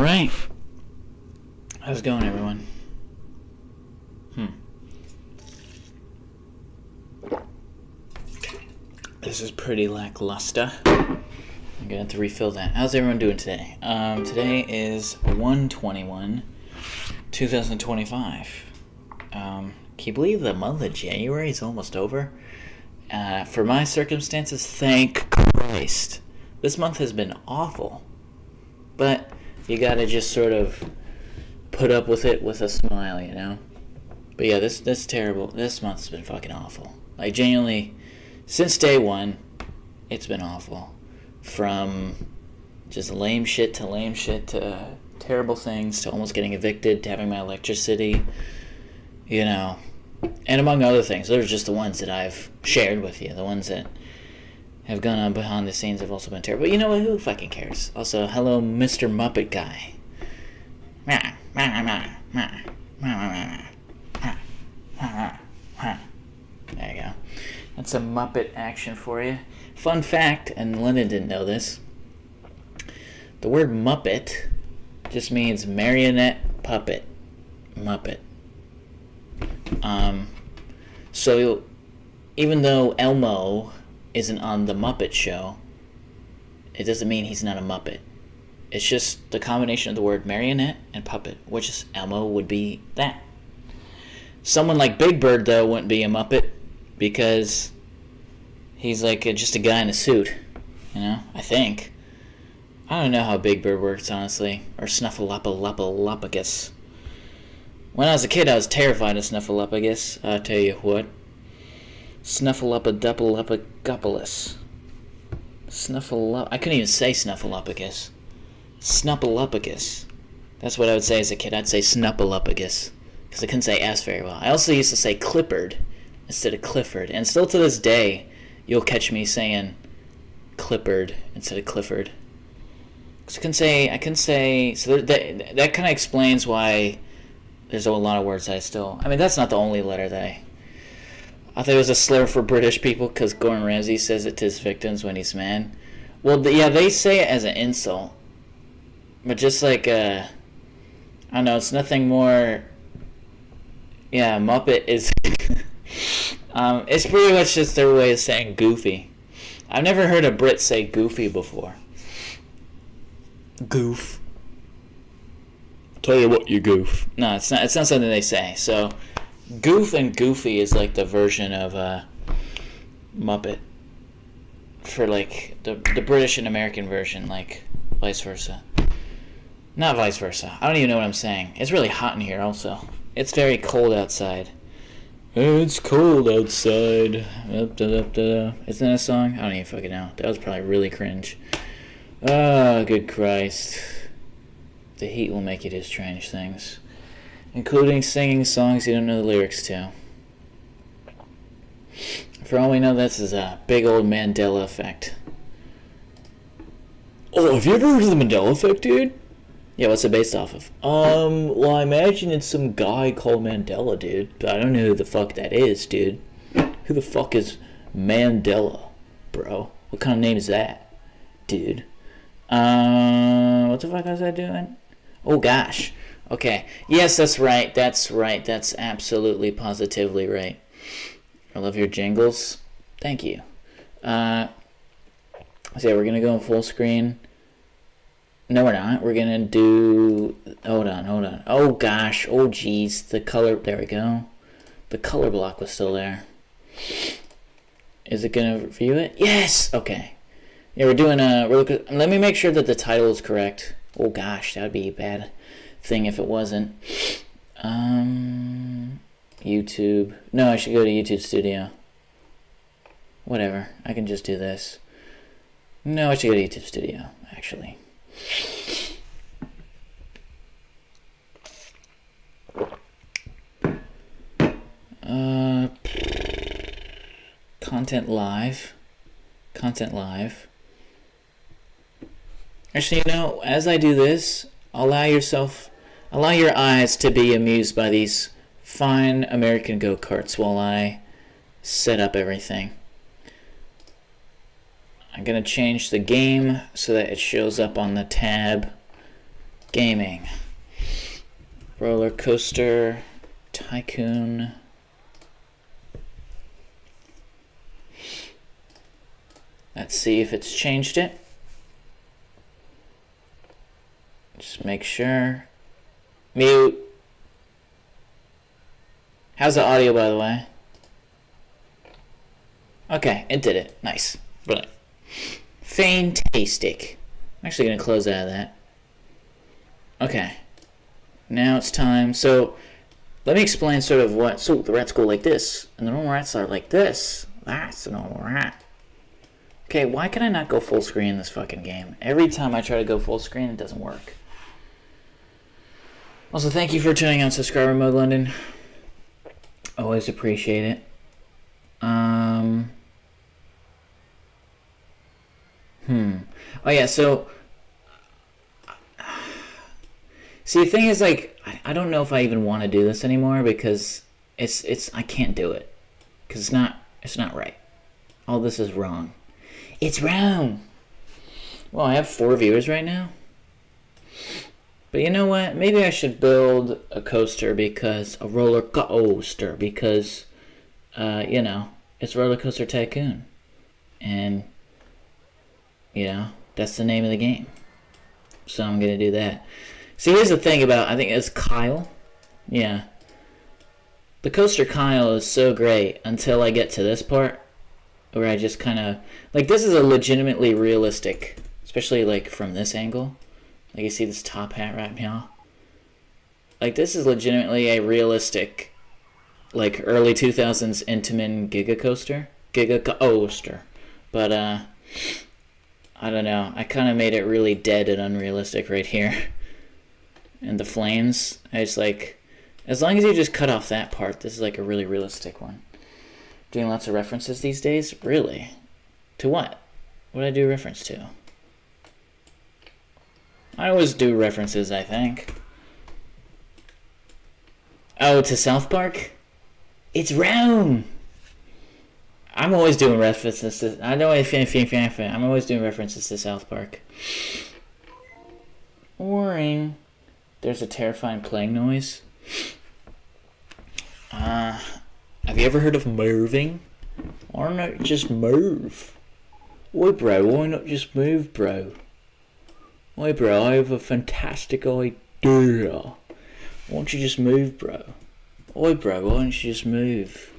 Alright. How's it going, everyone? This is pretty lackluster. I'm gonna have to refill that. How's everyone doing today? Today is 1/21/2025. Can you believe the month of January is almost over? For my circumstances, thank Christ. This month has been awful. But you gotta just sort of put up with it with a smile, you know? But yeah, this terrible. This month's been fucking awful. Like, genuinely, since day one, it's been awful. From just lame shit to terrible things to almost getting evicted to having my electricity, you know. And among other things, those are just the ones that I've shared with you. The ones that have gone on behind the scenes have also been terrible. But you know what? Who fucking cares? Also, hello, Mr. Muppet Guy. There you go. That's a Muppet action for you. Fun fact, and Lyndon didn't know this, the word Muppet just means marionette puppet. Muppet. So even though Elmo isn't on the Muppet Show, it doesn't mean he's not a Muppet. It's just the combination of the word marionette and puppet, which is Elmo would be that. Someone like Big Bird, though, wouldn't be a Muppet because he's like just a guy in a suit, you know, I think. I don't know how Big Bird works, honestly, or Snuffleupagus. When I was a kid, I was terrified of Snuffleupagus, I'll tell you what. Snuffleupagus. I couldn't even say Snuffleupagus. Snuffleupagus. That's what I would say as a kid. I'd say Snuffleupagus, because I couldn't say S very well. I also used to say Clippard instead of Clifford, and still to this day, you'll catch me saying Clippard instead of Clifford. Because I couldn't say, so that kind of explains why there's a lot of words that's not the only letter that I thought it was a slur for British people because Gordon Ramsay says it to his victims when he's mad. Well, they say it as an insult. But just like, I don't know, it's nothing more. Yeah, Muppet is. It's pretty much just their way of saying goofy. I've never heard a Brit say goofy before. Goof. Tell you what, you goof. No, it's not something they say. So, goof and goofy is like the version of Muppet for like the British and American version, like vice versa. Not vice versa. I don't even know what I'm saying. It's really hot in here also. It's very cold outside. It's cold outside. Isn't that a song? I don't even fucking know. That was probably really cringe. Oh, good Christ. The heat will make you do strange things, including singing songs you don't know the lyrics to. For all we know, this is a big old Mandela effect. Oh, have you ever heard of the Mandela effect, dude? Yeah, what's it based off of? Well, I imagine it's some guy called Mandela, dude. But I don't know who the fuck that is, dude. Who the fuck is Mandela, bro? What kind of name is that, dude? What the fuck was I doing? Oh, gosh. Okay. Yes, that's right. That's absolutely, positively right. I love your jingles. Thank you. So yeah, we're gonna go in full screen. No, we're not. We're gonna do... Hold on. Oh, gosh. Oh, jeez. The color... There we go. The color block was still there. Is it gonna view it? Yes! Okay. Yeah, we're doing a... Let me make sure that the title is correct. Oh, gosh. That would be a bad thing if it wasn't. YouTube. No, I should go to YouTube Studio. Whatever. I can just do this. No, I should go to YouTube Studio, actually. Content live. Actually, you know, as I do this, allow your eyes to be amused by these fine American go-karts while I set up everything. I'm going to change the game so that it shows up on the tab Gaming. Roller Coaster Tycoon. Let's see if it's changed it. Just make sure. Mute. How's the audio, by the way? Okay, it did it. Nice. Brilliant. Fantastic. I'm actually going to close out of that. Okay. Now it's time. So, let me explain sort of what... So, the rats go like this. And the normal rats are like this. That's the normal rat. Okay, why can I not go full screen in this fucking game? Every time I try to go full screen, it doesn't work. Also, thank you for tuning on Subscriber Mode London. Always appreciate it. Oh yeah, so... See, the thing is, like, I don't know if I even want to do this anymore because it's I can't do it. Because it's not right. All this is wrong. It's wrong! Well, I have 4 viewers right now. But you know what? Maybe I should build a coaster because... A roller coaster because... you know, it's Roller Coaster Tycoon. And... You know, that's the name of the game. So I'm gonna do that. See, here's the thing about... I think it's Kyle. Yeah. The coaster Kyle is so great until I get to this part. Where I just kind of... Like, this is a legitimately realistic... Especially, like, from this angle. Like, you see this top hat right here? Like, this is legitimately a realistic... Like, early 2000s Intamin Giga Coaster. Giga Coaster. But, I don't know. I kind of made it really dead and unrealistic right here. And the flames. I just, like... As long as you just cut off that part, this is, like, a really realistic one. Doing lots of references these days? Really? To what? What did I do reference to? I always do references, I think. Oh, to South Park? It's Rome! I'm always doing references to... I'm always doing references to South Park. Boring. There's a terrifying playing noise. Have you ever heard of moving? Why not just move? Oi, bro, why not just move, bro? Oi, bro, I have a fantastic idea. Why don't you just move, bro? Oi, bro, why don't you just move?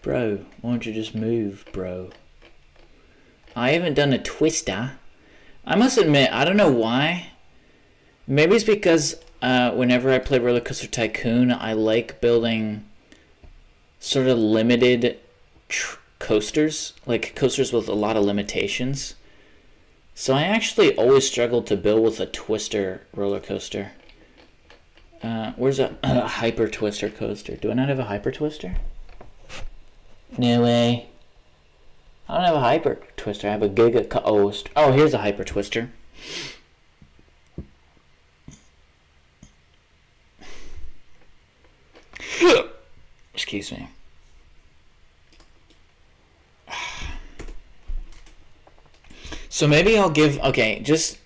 Bro, why don't you just move, bro? I haven't done a twister. I must admit, I don't know why. Maybe it's because whenever I play Roller Coaster Tycoon, I like building sort of limited coasters, like coasters with a lot of limitations. So I actually always struggled to build with a twister roller coaster. Where's a hyper twister coaster? Do I not have a hyper twister? No way. I don't have a hyper twister. I have a giga coaster. Oh, here's a hyper twister. Excuse me. So maybe I'll give... Okay, just...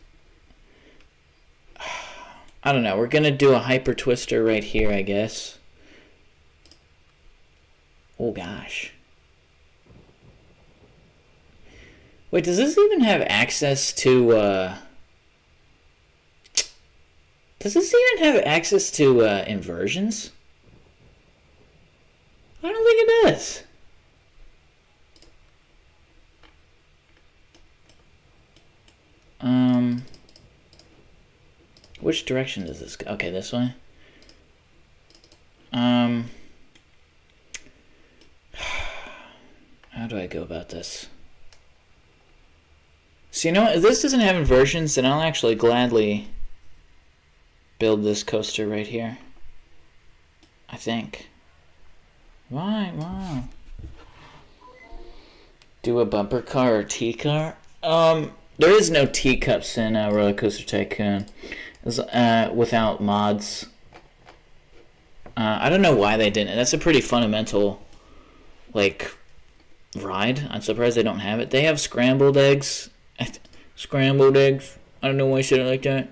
I don't know. We're going to do a hyper twister right here, I guess. Oh, gosh. Wait, does this even have access to... Does this even have access to inversions? I don't think it does. Which direction does this go? Okay, this way. How do I go about this? So, you know what? If this doesn't have inversions, then I'll actually gladly build this coaster right here. I think. Why? Wow. Do a bumper car or T-car? There is no teacups in Roller Coaster Tycoon without mods. I don't know why they didn't. That's a pretty fundamental, like, ride. I'm surprised they don't have it. They have scrambled eggs. Scrambled eggs. I don't know why I said it like that.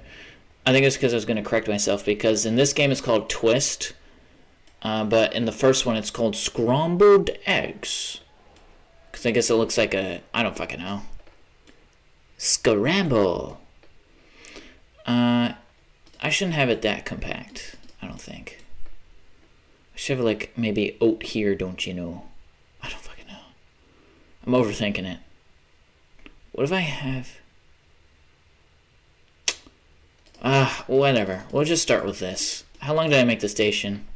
I think it's because I was going to correct myself, because in this game it's called Twist, but in the first one it's called Scrambled Eggs. Because I guess it looks like a... I don't fucking know. Scramble. I shouldn't have it that compact, I don't think. I should have like maybe oat here, don't you know? I don't fucking know. I'm overthinking it. What if I have... whatever. We'll just start with this. How long did I make the station?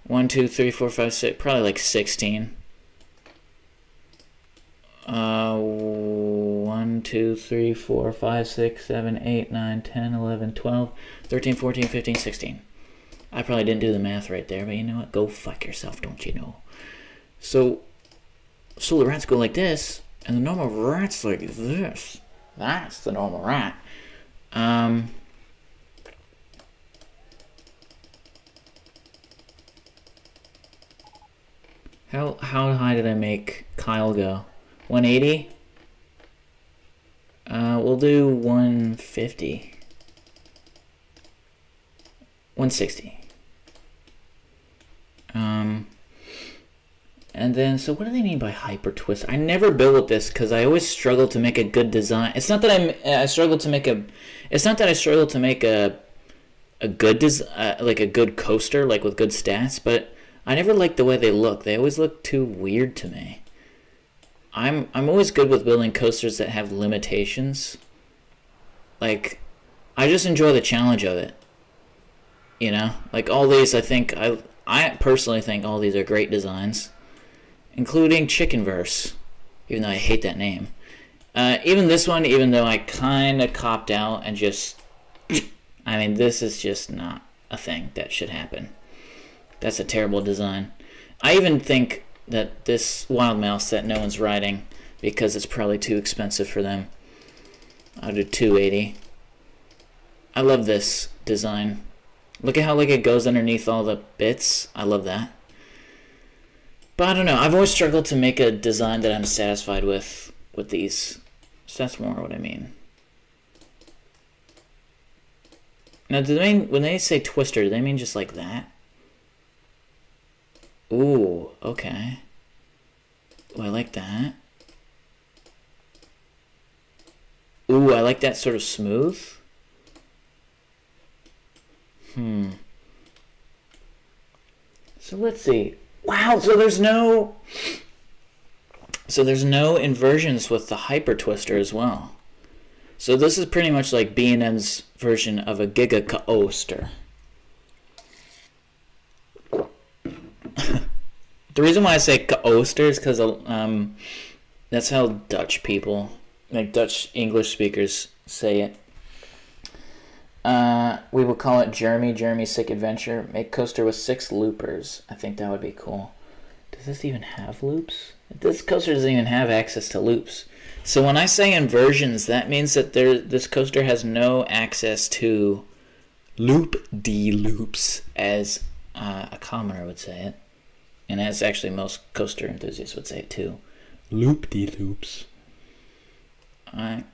1, 2, 3, 4, 5, 6. Probably like 16. 1, 2, 3, 4, 5, 6, 7, 8, 9, 10, 11, 12, 13, 14, 15, 16. I probably didn't do the math right there, but you know what? Go fuck yourself, don't you know? So the rats go like this, and the normal rat's like this. That's the normal rat. How high did I make Kyle go? 180? We'll do 150. 160. And then, so what do they mean by hyper twist? I never built this because I always struggle to make a good design. It's not that I struggle to make a... It's not that I struggle to make a good like a good coaster, like with good stats, but I never like the way they look. They always look too weird to me. I'm always good with building coasters that have limitations. Like, I just enjoy the challenge of it. You know? Like, all these, I personally think all these are great designs. Including Chickenverse. Even though I hate that name. Even this one, even though I kind of copped out and just... I mean, this is just not a thing that should happen. That's a terrible design. I even think that this Wild Mouse that no one's riding, because it's probably too expensive for them, I'll do 280. I love this design. Look at how like it goes underneath all the bits. I love that. But I don't know. I've always struggled to make a design that I'm satisfied with these. So that's more what I mean. Now, do they mean, when they say twister, do they mean just like that? Ooh, okay. Ooh, I like that. Ooh, I like that sort of smooth. So let's see. Wow, so there's no inversions with the hyper twister as well. So this is pretty much like B&M's version of a Giga Coaster. The reason why I say Coaster is because that's how Dutch people, like Dutch English speakers, say it. We will call it Jeremy's Sick Adventure. Make coaster with 6 loopers. I think that would be cool. Does this even have loops? This coaster doesn't even have access to loops. So when I say inversions, that means that this coaster has no access to loop-de-loops, as a commoner would say it. And as actually most coaster enthusiasts would say it too. Loop-de-loops. How's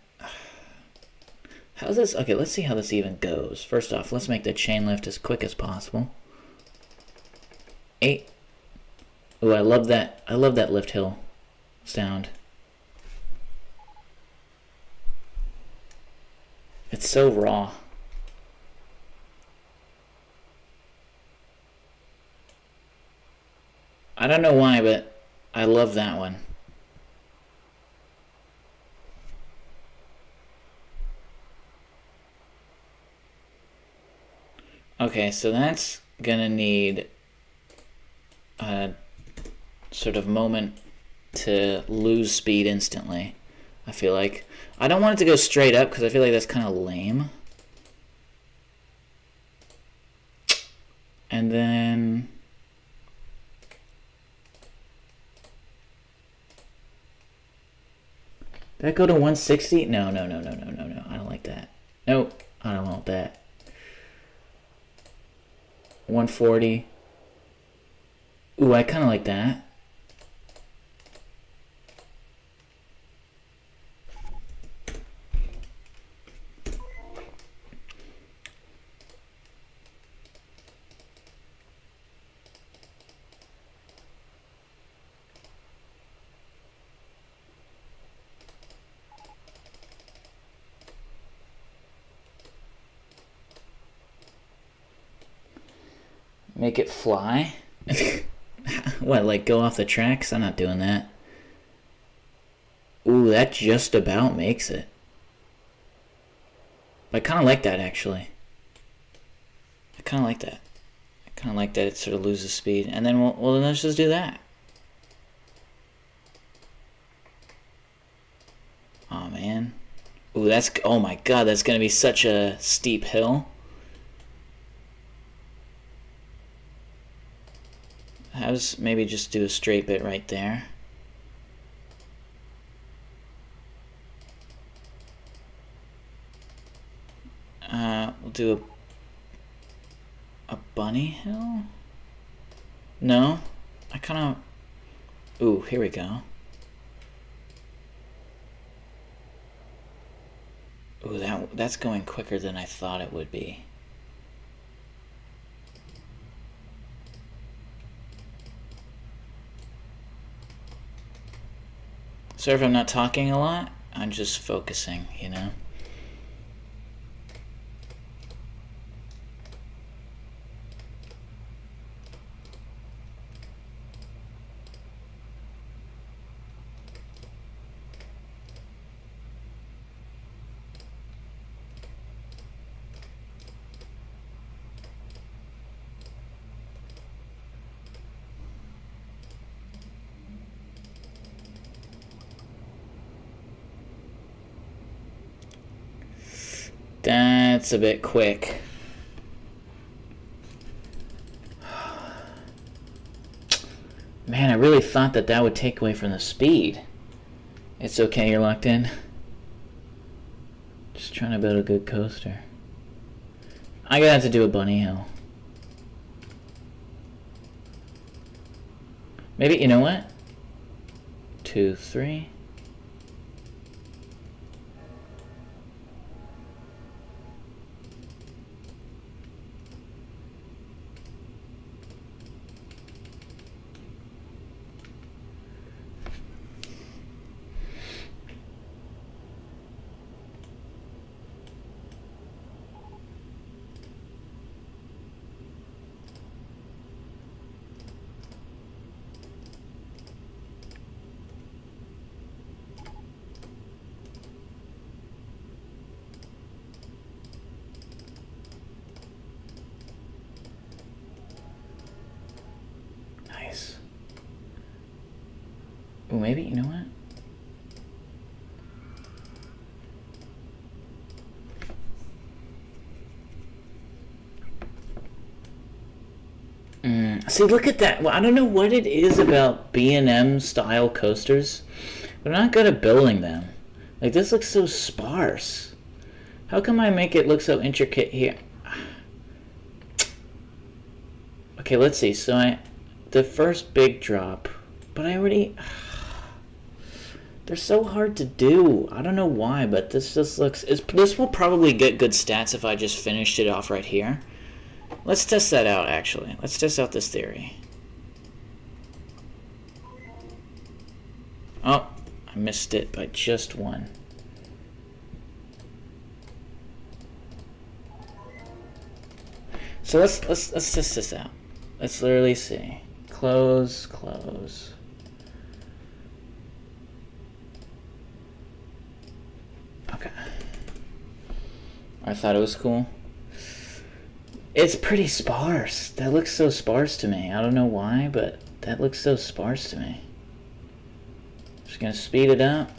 this? Okay, let's see how this even goes. First off, let's make the chain lift as quick as possible. 8. Ooh, I love that. I love that lift hill sound. It's so raw. I don't know why, but I love that one. Okay, so that's gonna need a sort of moment to lose speed instantly, I feel like. I don't want it to go straight up because I feel like that's kind of lame. And then... Did that go to 160? No. I don't like that. Nope, I don't want that. 140. Ooh, I kind of like that. Make it fly? What, like go off the tracks? I'm not doing that. Ooh, that just about makes it. I kind of like that, actually. I kind of like that. I kind of like that it sort of loses speed. And then, well, then let's just do that. Oh, man. Ooh, that's... Oh, my God, that's going to be such a steep hill. Maybe just do a straight bit right there. We'll do a bunny hill? No? I kind of... Ooh, here we go. Ooh, that's going quicker than I thought it would be. Sorry if I'm not talking a lot. I'm just focusing, you know? That's a bit quick. Man, I really thought that would take away from the speed. It's okay, you're locked in. Just trying to build a good coaster. I'm gonna have to do a bunny hill. Maybe, you know what? 2, 3. Well, maybe, you know what? See, look at that. Well, I don't know what it is about B&M style coasters. But I'm not good at building them. Like, this looks so sparse. How come I make it look so intricate here? Okay, let's see. So the first big drop, but I already... They're so hard to do. I don't know why, but this just looks... This will probably get good stats if I just finished it off right here. Let's test that out, actually. Let's test out this theory. Oh, I missed it by just one. So let's test this out. Let's literally see. Close, close. Okay. I thought it was cool. It's pretty sparse. That looks so sparse to me. I don't know why, but that looks so sparse to me. Just gonna speed it up.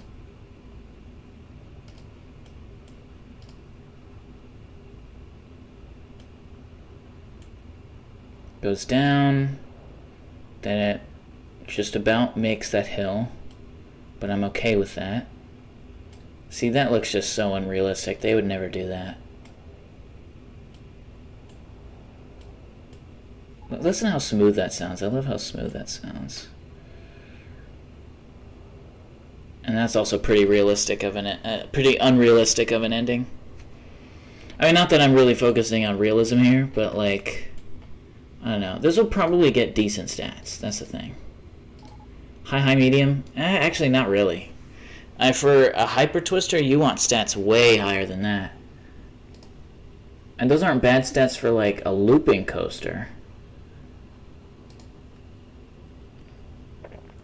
Goes down. Then it just about makes that hill. But I'm okay with that. See, that looks just so unrealistic. They would never do that. Listen to how smooth that sounds. I love how smooth that sounds. And that's also pretty realistic of pretty unrealistic of an ending. I mean, not that I'm really focusing on realism here, but like, I don't know. This will probably get decent stats. That's the thing. High, medium? Actually, not really. For a hyper twister, you want stats way higher than that. And those aren't bad stats for like a looping coaster.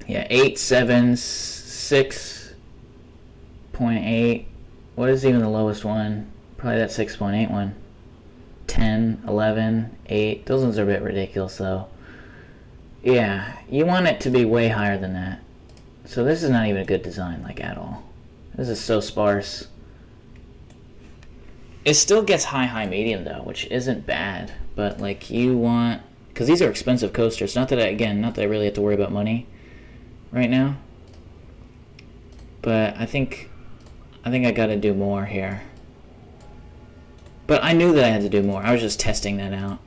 Yeah, 8, 7, 6.8. What is even the lowest one? Probably that 6.8 one. 10, 11, 8. Those ones are a bit ridiculous though. Yeah, you want it to be way higher than that. So this is not even a good design, like, at all. This is so sparse. It still gets high, medium though, which isn't bad. But like, you want, because these are expensive coasters. Not that I really have to worry about money right now. But I think I gotta do more here. But I knew that I had to do more. I was just testing that out.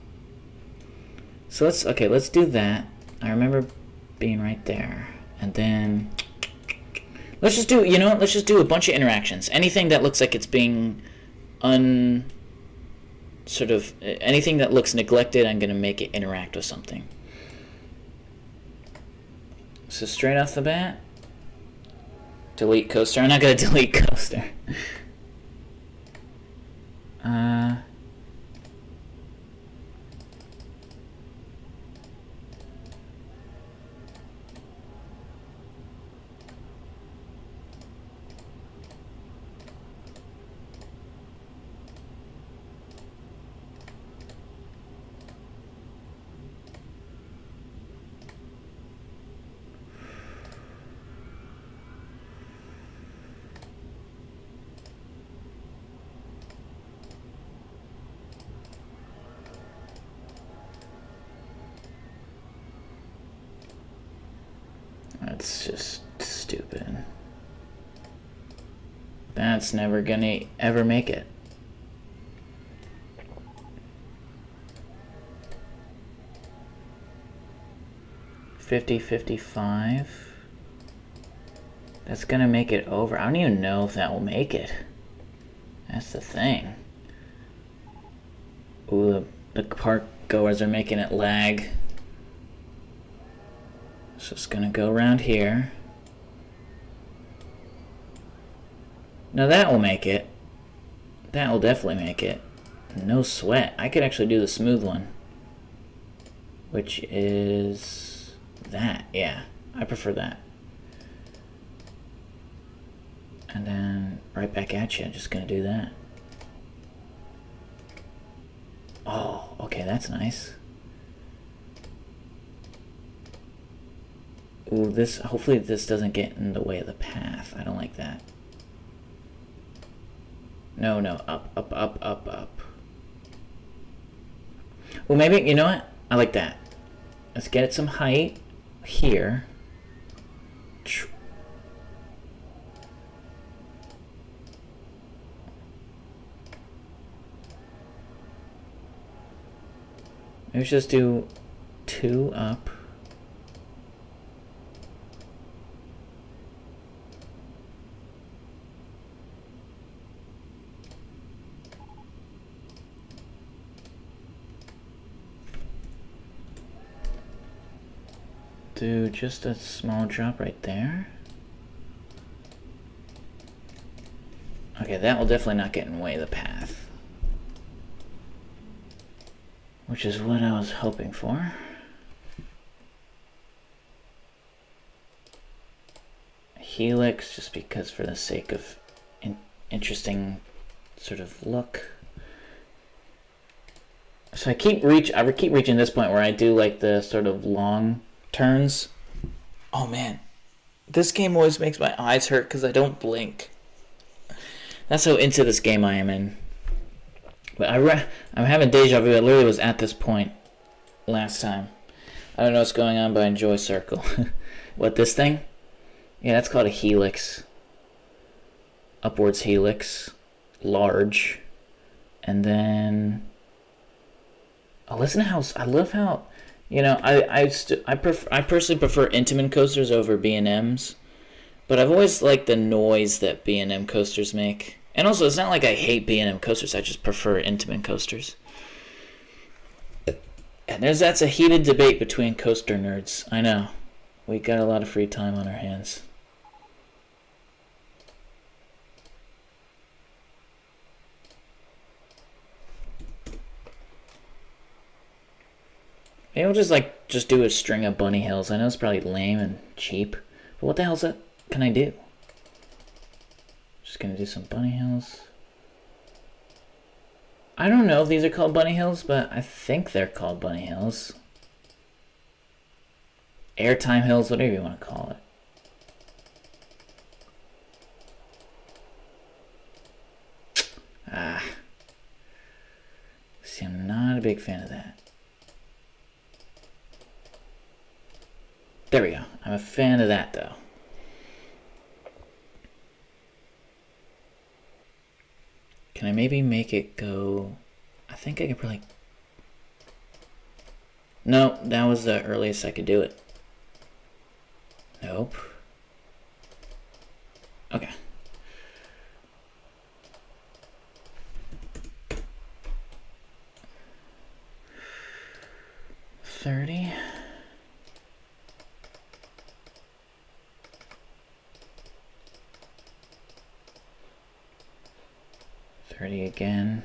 So let's do that. I remember being right there. And then let's just do, let's just do a bunch of interactions. Anything that looks like it's being anything that looks neglected, I'm going to make it interact with something. So straight off the bat, delete coaster. I'm not going to delete coaster. That's just stupid. That's never gonna ever make it. $50.55. That's gonna make it over. I don't even know if that will make it. That's the thing. Ooh, the park goers are making it lag. So it's gonna go around here. Now that will make it. That will definitely make it. No sweat. I could actually do the smooth one. Which is that. Yeah, I prefer that. And then right back at you. I'm just gonna do that. Oh, okay, that's nice. Ooh, hopefully this doesn't get in the way of the path. I don't like that. No, up. Well, maybe, you know what? I like that. Let's get it some height here. Maybe let's just do 2 up. Do just a small drop right there. Okay, that will definitely not get in the way of the path. Which is what I was hoping for. Helix, just because for the sake of interesting sort of look. So I keep reaching this point where I do like the sort of long turns. Oh man, this game always makes my eyes hurt because I don't blink. That's how into this game I am in. But I'm having deja vu. I literally was at this point last time. I don't know what's going on, but I enjoy circle. What, this thing? Yeah, that's called a helix. Upwards helix. Large. And then... Oh, listen to how... I love how... I personally prefer Intamin coasters over B&Ms. But I've always liked the noise that B&M coasters make. And also, it's not like I hate B&M coasters. I just prefer Intamin coasters. And that's a heated debate between coaster nerds. I know. We got a lot of free time on our hands. Maybe we'll just, just do a string of bunny hills. I know it's probably lame and cheap, but what the hell can I do? Just gonna do some bunny hills. I don't know if these are called bunny hills, but I think they're called bunny hills. Airtime hills, whatever you want to call it. See, I'm not a big fan of that. There we go. I'm a fan of that, though. Can I maybe make it go... I think I could probably... No, that was the earliest I could do it. Nope. Okay. $30. $30 again.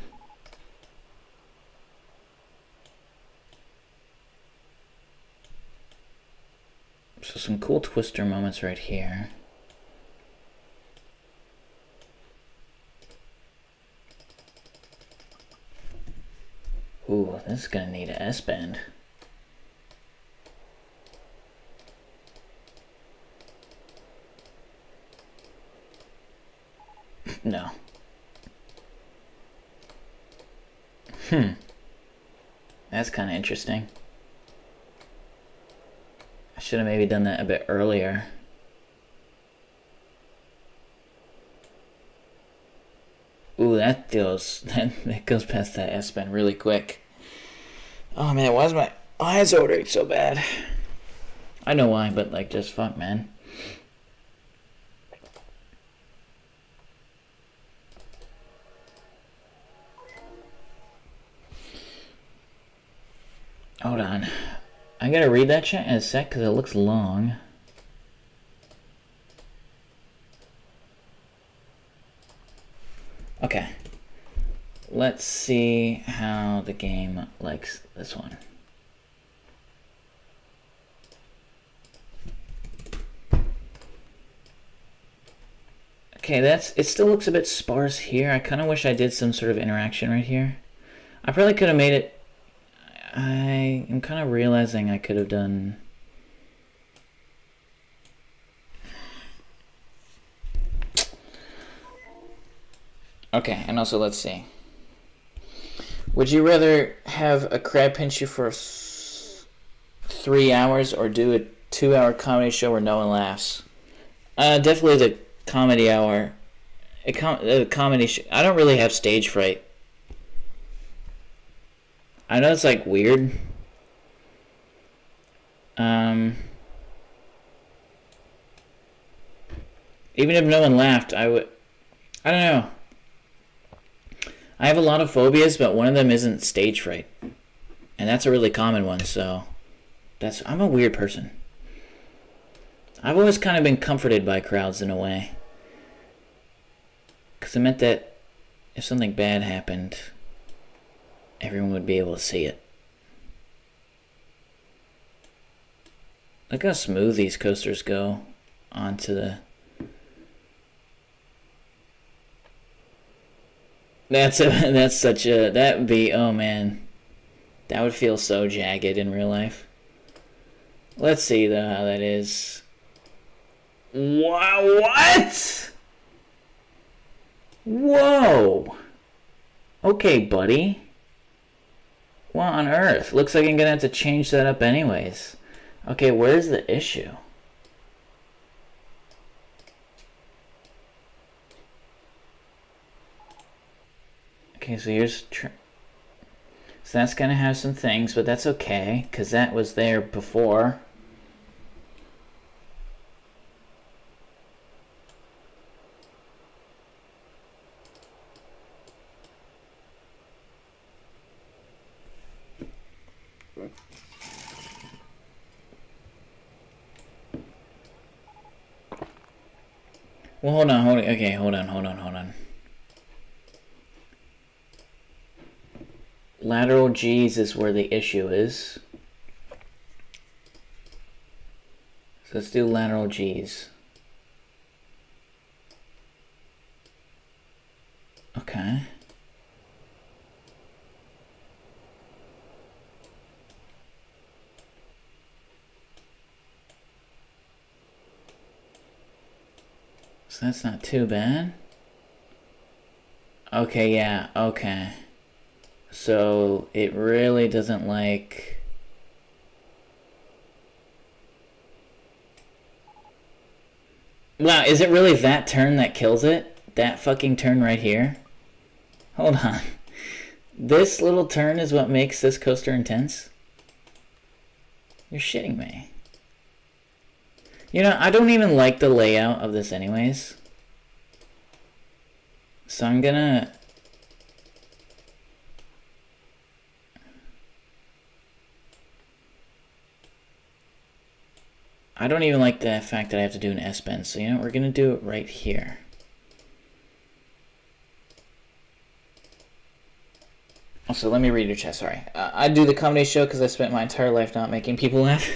So some cool twister moments right here. Ooh, this is gonna need an S-bend. No. That's kind of interesting. I should have maybe done that a bit earlier. Ooh, that goes past that S-bend really quick. Oh man, why is my eyes ordering so bad? I know why, but like, just fuck, man. Hold on. I gotta read that chat in a sec because it looks long. Okay. Let's see how the game likes this one. Okay, it still looks a bit sparse here. I kind of wish I did some sort of interaction right here. I probably could have made it. I am kind of realizing I could have done... Okay, and also let's see. Would you rather have a crab pinch you for 3 hours or do a 2-hour comedy show where no one laughs? Definitely the comedy hour. The comedy show. I don't really have stage fright. I know it's like weird. Even if no one laughed, I don't know. I have a lot of phobias, but one of them isn't stage fright. And that's a really common one, so I'm a weird person. I've always kind of been comforted by crowds in a way. Because it meant that if something bad happened, everyone would be able to see it. Look how smooth these coasters go onto the... That's such a... That would be... Oh man. That would feel so jagged in real life. Let's see though how that is. Wow, what? Whoa. Okay, buddy. What on earth? Looks like I'm gonna have to change that up anyways. Okay, where's the issue? Okay, so here's... So that's gonna have some things, but that's okay, because that was there before. Well, hold on. Okay, hold on. Lateral G's is where the issue is. let's do lateral G's. Okay. So that's not too bad. Okay, yeah, okay. So it really doesn't like... Wow, is it really that turn that kills it? That fucking turn right here? Hold on. This little turn is what makes this coaster intense? You're shitting me. You know, I don't even like the layout of this anyways. So I'm gonna... I don't even like the fact that I have to do an S-bend. So, you know, we're gonna do it right here. Also, let me read your chat, sorry. I do the comedy show because I spent my entire life not making people laugh.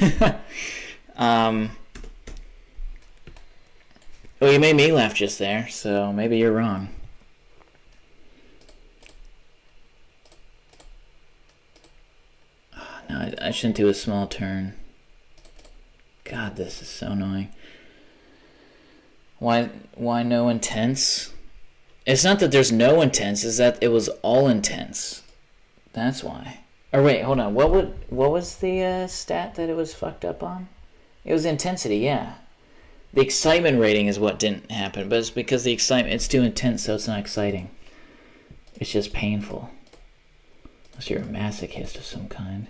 Well, you made me laugh just there, so maybe you're wrong. Oh, no, I shouldn't do a small turn. God, this is so annoying. Why no intense? It's not that there's no intense, it's that it was all intense. That's why. Or wait, hold on. What was the stat that it was fucked up on? It was intensity, yeah. The excitement rating is what didn't happen, but it's because the excitement, it's too intense, so it's not exciting. It's just painful. Unless you're a masochist of some kind.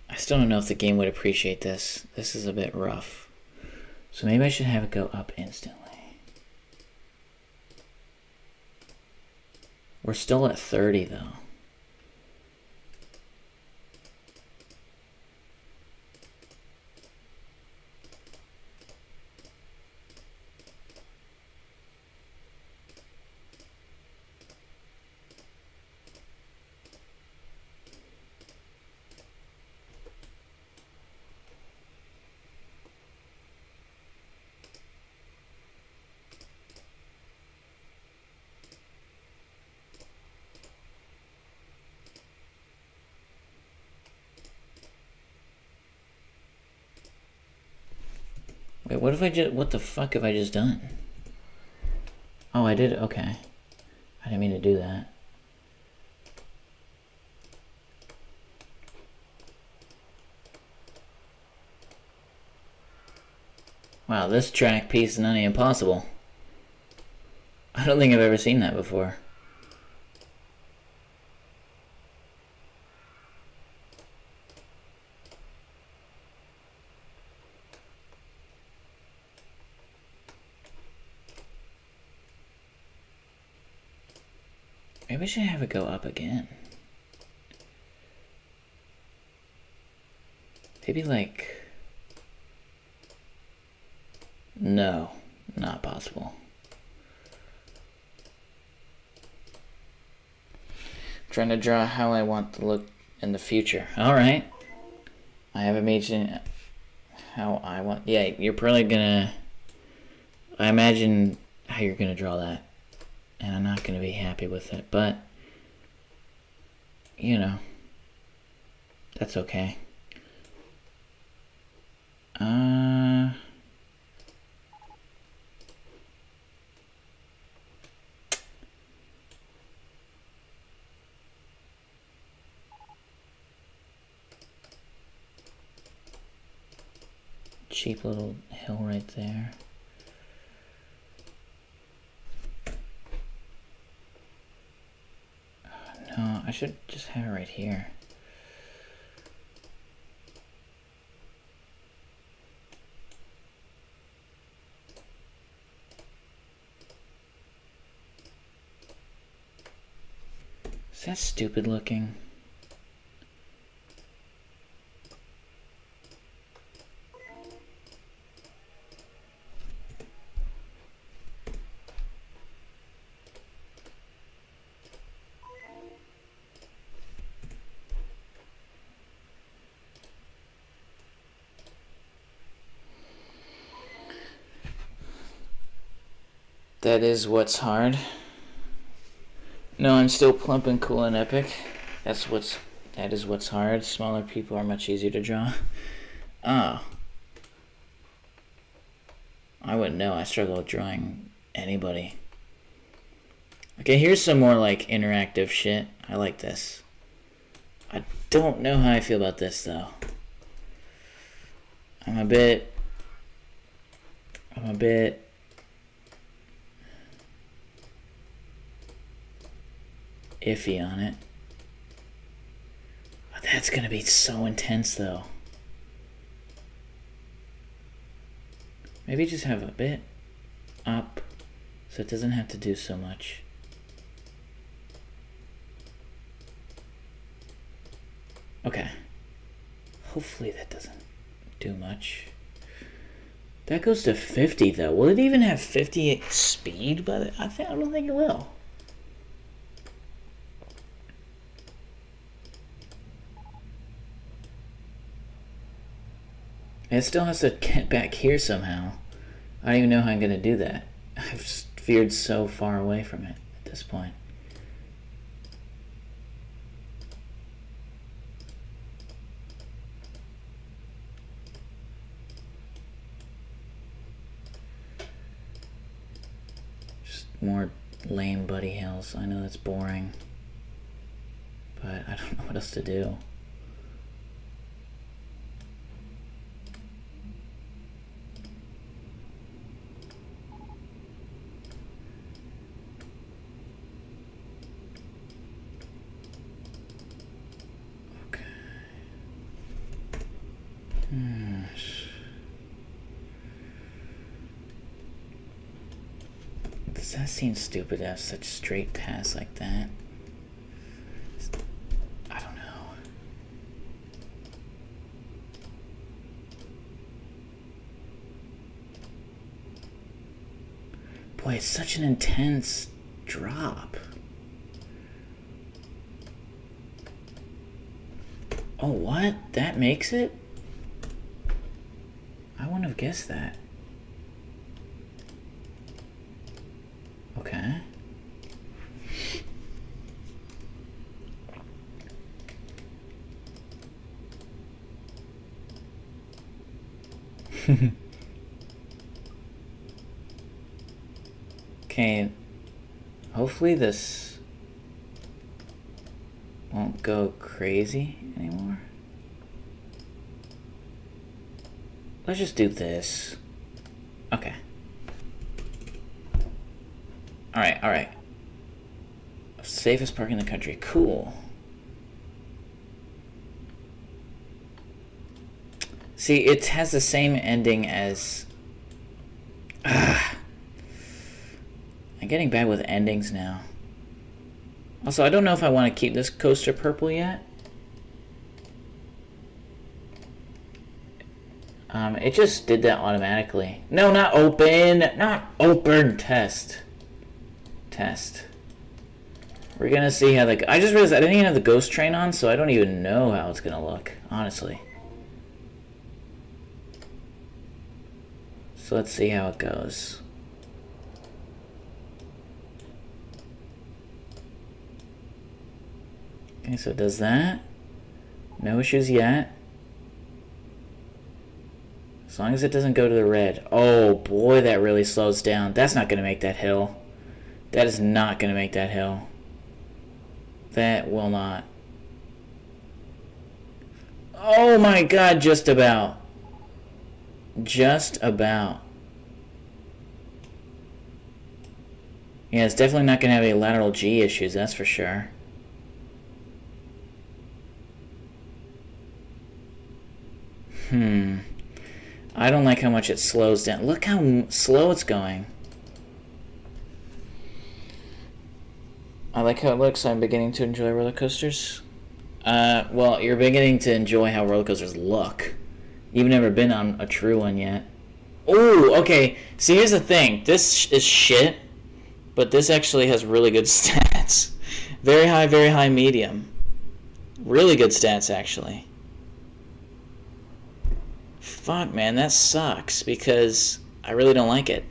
I still don't know if the game would appreciate this. This is a bit rough. So maybe I should have it go up instantly. We're still at 30 though. Wait, what if I just... What the fuck have I just done? Oh, I did? Okay. I didn't mean to do that. Wow, this track piece is not even possible. I don't think I've ever seen that before. Maybe I should have it go up again. Maybe like... No, not possible. I'm trying to draw how I want to look in the future. Alright. I have imagined how I want... Yeah, you're probably gonna... I imagine how you're gonna draw that. And I'm not gonna be happy with it, but... You know. That's okay. Cheap little hill right there. No, I should just have it right here. Is that stupid looking? That is what's hard. No, I'm still plump and cool and epic. That is what's hard. Smaller people are much easier to draw. Oh. I wouldn't know. I struggle with drawing anybody. Okay, here's some more like interactive shit. I like this. I don't know how I feel about this though. I'm a bit iffy on it. Oh, that's gonna be so intense though. Maybe just have a bit up so it doesn't have to do so much. Okay. Hopefully that doesn't do much. That goes to 50 though. Will it even have 50 speed? But I don't think it will. It still has to get back here somehow. I don't even know how I'm gonna do that. I've veered so far away from it at this point. Just more lame buddy hills. I know that's boring, but I don't know what else to do. Does that seem stupid to have such straight paths like that? I don't know. Boy, it's such an intense drop. Oh, what? That makes it? I wouldn't have guessed that. Okay. Okay. Hopefully this won't go crazy anymore. Let's just do this. Okay. Alright. Safest park in the country. Cool. See, it has the same ending as... I'm getting bad with endings now. Also, I don't know if I want to keep this coaster purple yet. It just did that automatically. No, not open. Not open. Test. We're gonna see how I just realized I didn't even have the ghost train on, so I don't even know how it's gonna look, honestly. So let's see how it goes. Okay, so it does that. No issues yet. As long as it doesn't go to the red. Oh boy, that really slows down. That's not gonna make that hill. That is not gonna make that hill. That will not. Oh my god, just about. Just about. Yeah, it's definitely not gonna have any lateral G issues, that's for sure. I don't like how much it slows down. Look how slow it's going. I like how it looks. I'm beginning to enjoy roller coasters. Well, you're beginning to enjoy how roller coasters look. You've never been on a true one yet. Ooh, okay. See, here's the thing. This is shit, but this actually has really good stats. Very high, medium. Really good stats, actually. Fuck, man, that sucks, because I really don't like it.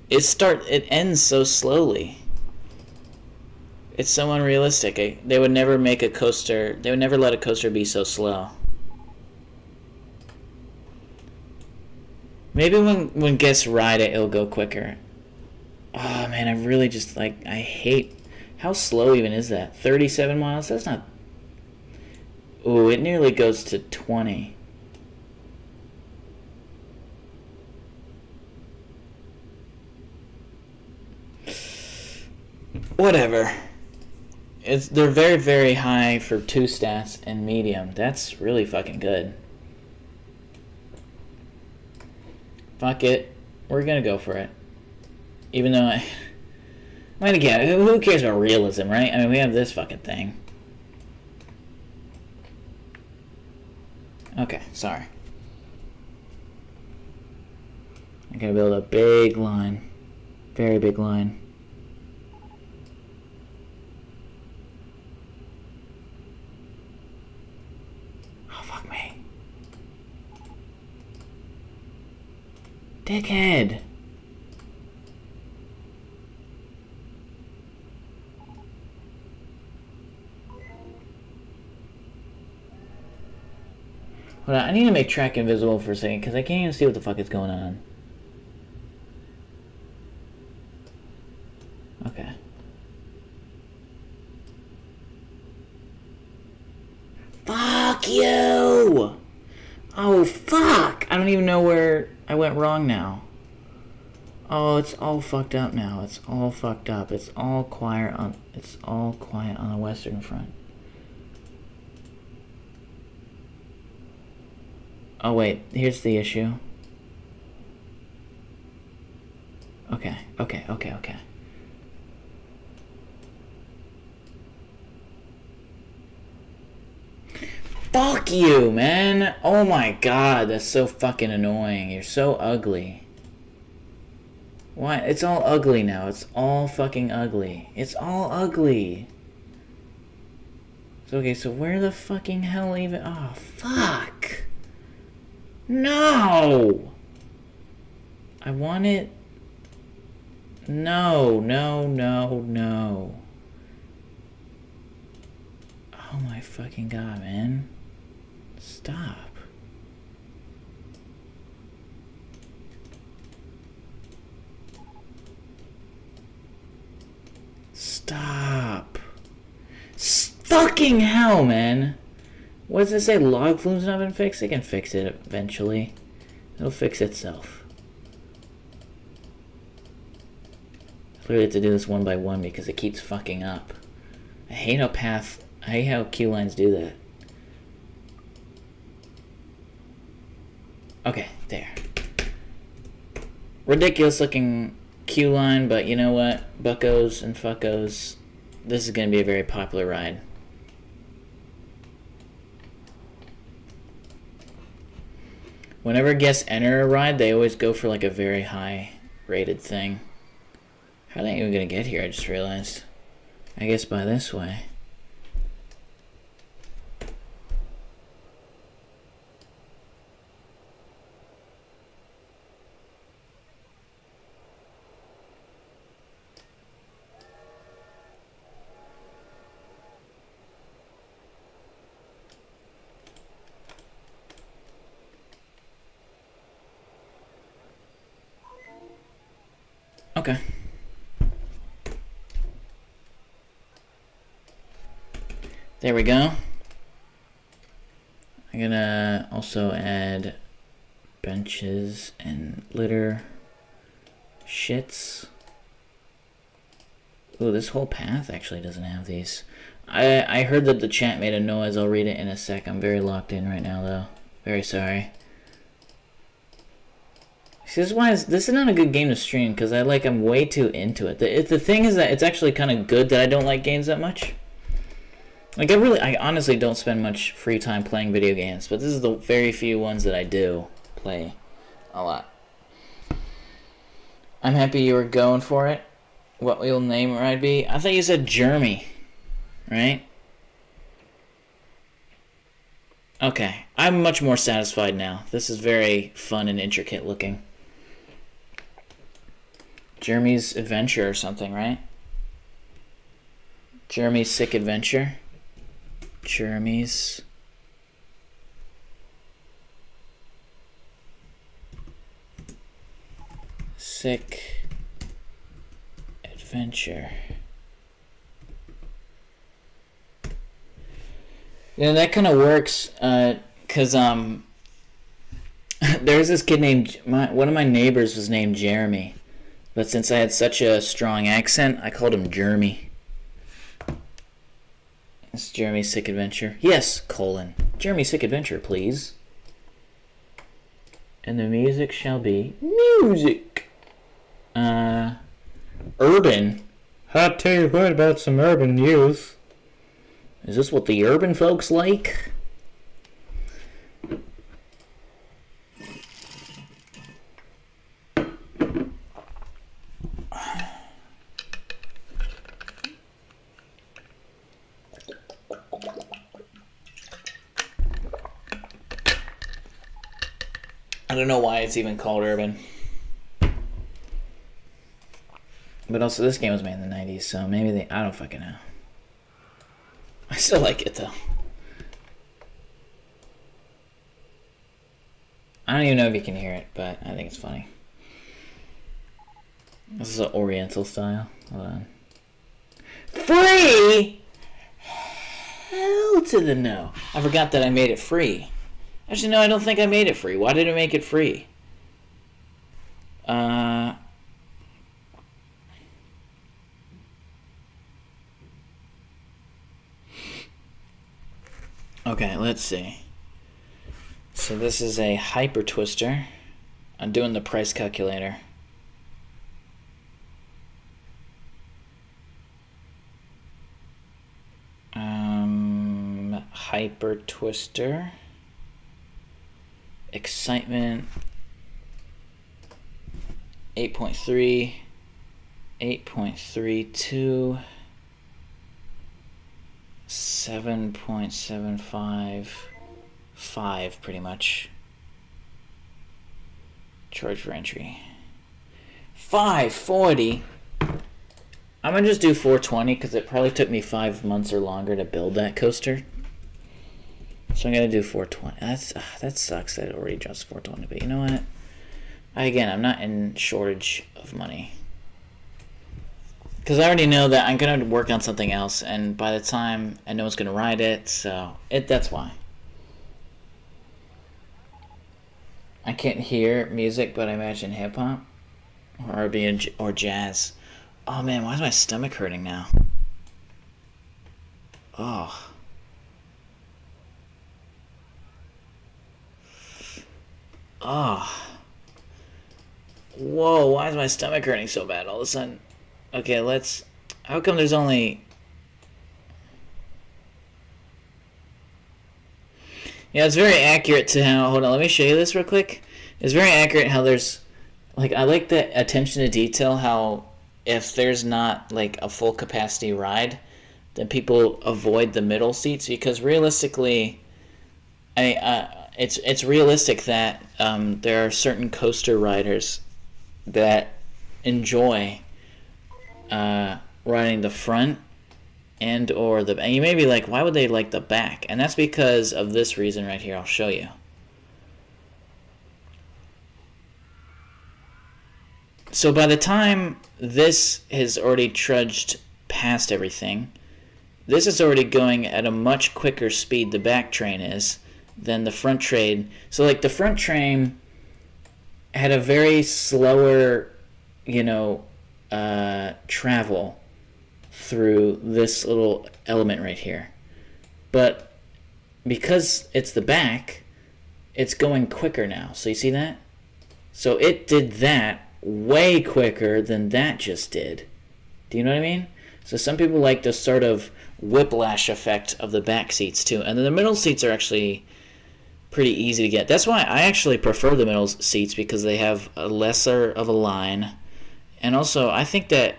It ends so slowly. It's so unrealistic. They would never make a coaster. They would never let a coaster be so slow. Maybe when guests ride it, it'll go quicker. Oh man, I really just I hate how slow even is that? 37 miles? That's not. Ooh, it nearly goes to 20. Whatever. They're very, very high for 2 stats and medium. That's really fucking good. Fuck it. We're gonna go for it. Even though I mean, again, who cares about realism, right? I mean, we have this fucking thing. Okay, sorry. I'm gonna build a big line. Very big line. Oh, fuck me. Dickhead. Hold on, I need to make track invisible for a second, because I can't even see what the fuck is going on. Okay. Fuck you! Oh, fuck! I don't even know where I went wrong now. Oh, it's all fucked up now. It's all fucked up. It's all quiet on the western front. Oh wait, here's the issue. Okay. Fuck you, man! Oh my god, that's so fucking annoying. You're so ugly. Why? It's all ugly now. It's all fucking ugly. It's all ugly. So, okay, so where the fucking hell even... Oh, fuck! No! I want it... No. Oh my fucking god, man. Stop. Stop. Fucking hell, man. What does it say? Log flume's not been fixed? It can fix it eventually. It'll fix itself. I really have to do this one by one because it keeps fucking up. I hate how queue lines do that. Okay, there. Ridiculous looking queue line, but you know what? Buckos and fuckos, this is going to be a very popular ride. Whenever guests enter a ride, they always go for like a very high rated thing. How are they even going to get here? I just realized. I guess by this way. Okay. There we go. I'm gonna also add benches and litter shits. Ooh, this whole path actually doesn't have these. I heard that the chat made a noise. I'll read it in a sec. I'm very locked in right now, though. Very sorry. See, this is not a good game to stream because I'm way too into it. The thing is that it's actually kind of good that I don't like games that much. Like I honestly don't spend much free time playing video games, but this is the very few ones that I do play a lot. I'm happy you were going for it. What will name it ride be? I thought you said Jeremy, right? Okay, I'm much more satisfied now. This is very fun and intricate looking. Jeremy's Adventure or something, right? Jeremy's Sick Adventure. Jeremy's Sick Adventure. Yeah, that kind of works, cause there's this kid named one of my neighbors was named Jeremy, but since I had such a strong accent, I called him Jeremy. It's Jeremy's Sick Adventure. Yes, Jeremy's Sick Adventure, please. And the music shall be music. Urban. I'll tell you what about some urban youth. Is this what the urban folks like? I don't know why it's even called urban. But also, this game was made in the 90s, so maybe I don't fucking know. I still like it, though. I don't even know if you can hear it, but I think it's funny. This is an Oriental style. Hold on. Free? Hell to the no. I forgot that I made it free. Actually, no, I don't think I made it free. Why did I make it free? Okay, let's see. So this is a hyper twister. I'm doing the price calculator. Hyper twister. Excitement. 8.3. 8.32. 7.75. 5 pretty much. Charge for entry. 540. I'm gonna just do 420 because it probably took me 5 months or longer to build that coaster. So I'm gonna do 420. That sucks that it already drops 420, but you know what? Again, I'm not in shortage of money. Because I already know that I'm gonna work on something else, and by the time I know one's gonna ride it, so that's why. I can't hear music, but I imagine hip hop or R&B or jazz. Oh man, why is my stomach hurting now? Oh. Oh. Whoa, why is my stomach hurting so bad all of a sudden? Okay, how come there's only... Yeah, it's very accurate to how... Hold on, let me show you this real quick. It's very accurate how there's... Like, I like the attention to detail, how if there's not, like, a full capacity ride, then people avoid the middle seats, because realistically... It's realistic that there are certain coaster riders that enjoy riding the front and you may be like, why would they like the back? And that's because of this reason right here. I'll show you. So by the time this has already trudged past everything, this is already going at a much quicker speed, the back train is, than the front train. So like the front train had a very slower, travel through this little element right here. But because it's the back, it's going quicker now. So you see that? So it did that way quicker than that just did. Do you know what I mean? So some people like the sort of whiplash effect of the back seats too. And then the middle seats are actually pretty easy to get. That's why I actually prefer the middle seats, because they have a lesser of a line. And also, I think that,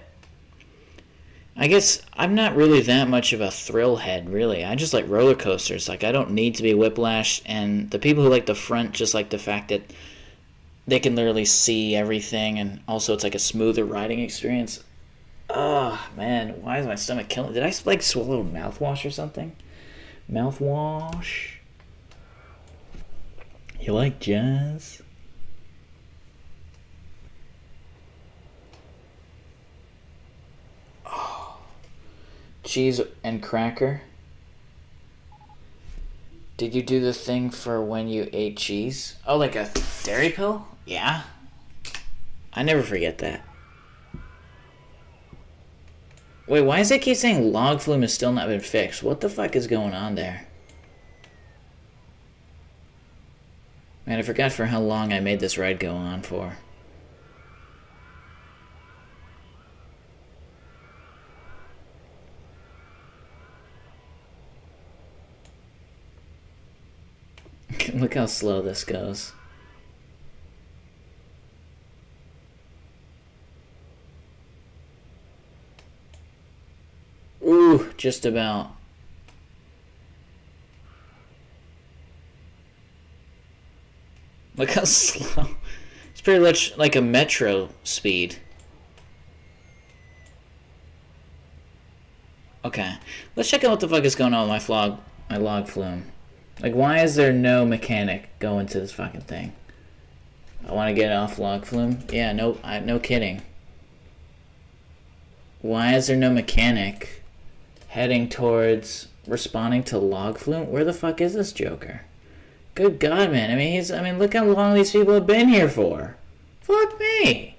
I guess I'm not really that much of a thrill head, really. I just like roller coasters. Like, I don't need to be whiplashed, and the people who like the front just like the fact that they can literally see everything, and also it's like a smoother riding experience. Oh, man, why is my stomach killing? Did I, like, swallow mouthwash or something? Mouthwash? You like jazz? Oh. Cheese and cracker? Did you do the thing for when you ate cheese? Oh, like a dairy pill? Yeah. I never forget that. Wait, why does it keep saying log flume has still not been fixed? What the fuck is going on there? Man, I forgot for how long I made this ride go on for. Look how slow this goes. Ooh, just about. Look how slow. It's pretty much like a metro speed. Okay, let's check out what the fuck is going on with my log flume. Like, why is there no mechanic going to this fucking thing? I want to get off log flume. Yeah, no kidding. Why is there no mechanic heading towards responding to log flume? Where the fuck is this Joker? Good God, man. I mean, look how long these people have been here for. Fuck me.